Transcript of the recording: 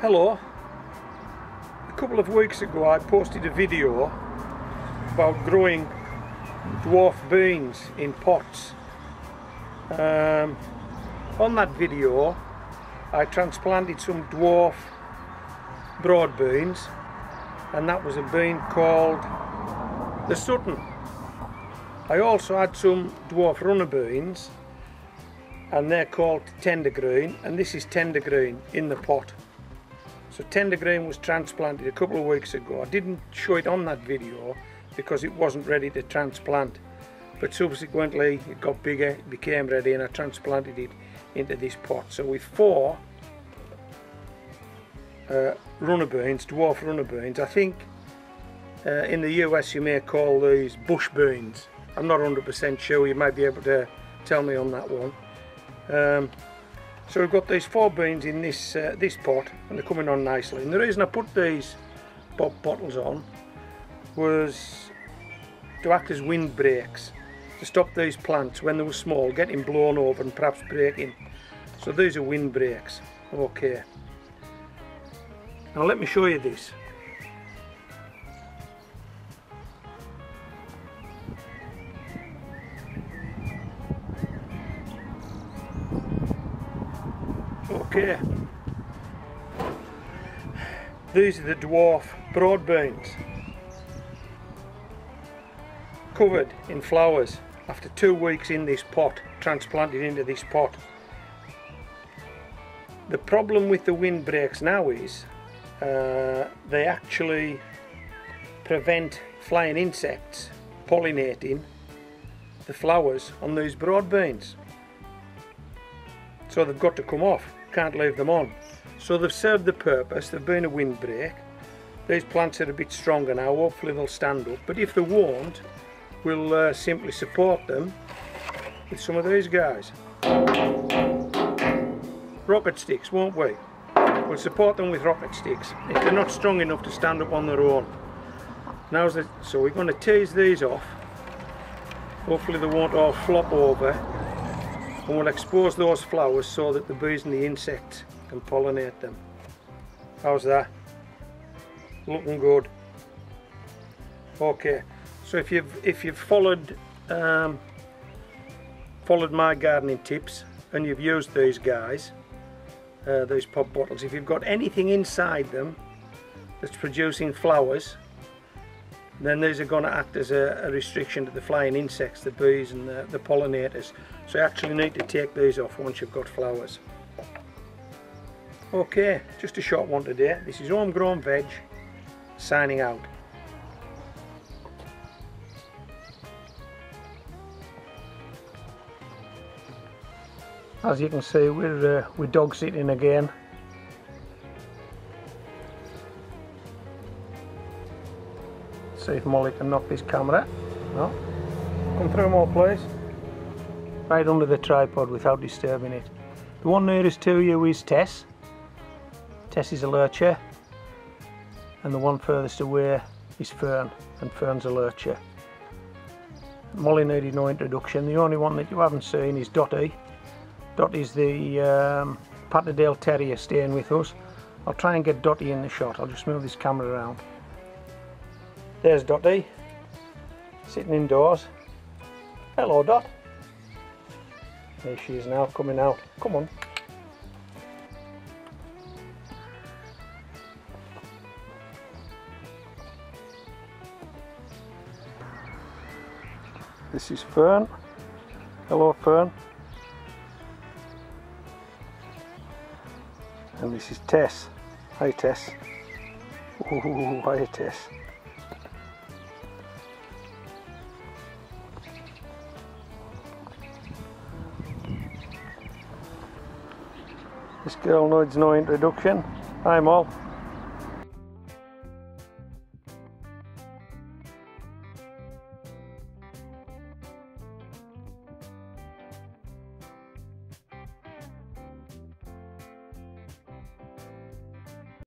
Hello. A couple of weeks ago I posted a video about growing dwarf beans in pots. On that video I transplanted some dwarf broad beans, and that was a bean called the Sutton. I also had some dwarf runner beans, and they're called tender green, and this is tender green in the pot. So tender green was transplanted a couple of weeks ago. I didn't show it on that video because it wasn't ready to transplant, but subsequently it got bigger, it became ready, and I transplanted it into this pot. So with four runner beans, dwarf runner beans. I think in the US you may call these bush beans. I'm not 100% sure, you might be able to tell me on that one. So we've got these four beans in this pot, and they're coming on nicely. And the reason I put these bottles on was to act as windbreaks, to stop these plants when they were small getting blown over and perhaps breaking. So these are windbreaks. Okay. Now let me show you this. Okay, these are the dwarf broad beans, covered in flowers after 2 weeks in this pot, transplanted into this pot. The problem with the windbreaks now is they actually prevent flying insects pollinating the flowers on these broad beans. So they've got to come off, can't leave them on. So they've served the purpose, they've been a windbreak. These plants are a bit stronger now, hopefully they'll stand up, but if they won't, we'll simply support them with some of these guys. Rocket sticks, won't we? We'll support them with rocket sticks if they're not strong enough to stand up on their own. So we're going to tease these off. Hopefully they won't all flop over. And we'll expose those flowers so that the bees and the insects can pollinate them. How's that? Looking good. Okay, so if you've followed my gardening tips and you've used these guys, these pop bottles, if you've got anything inside them that's producing flowers, then these are going to act as a restriction to the flying insects, the bees and the pollinators. So you actually need to take these off once you've got flowers. Okay, just a short one today. This is Homegrown Veg, signing out. As you can see, we're dog sitting again. See if Molly can knock this camera. No. Come through more, please. Right under the tripod without disturbing it. The one nearest to you is Tess. Tess is a lurcher. And the one furthest away is Fern, and Fern's a lurcher. Molly needed no introduction. The only one that you haven't seen is Dottie. Dottie's the Patterdale Terrier staying with us. I'll try and get Dottie in the shot. I'll just move this camera around. There's Dottie, sitting indoors. Hello, Dot. There she is now, coming out. Come on. This is Fern. Hello, Fern. And this is Tess. Hi, Tess. Ooh, hi, Tess. This girl needs no introduction. Hi, Mol.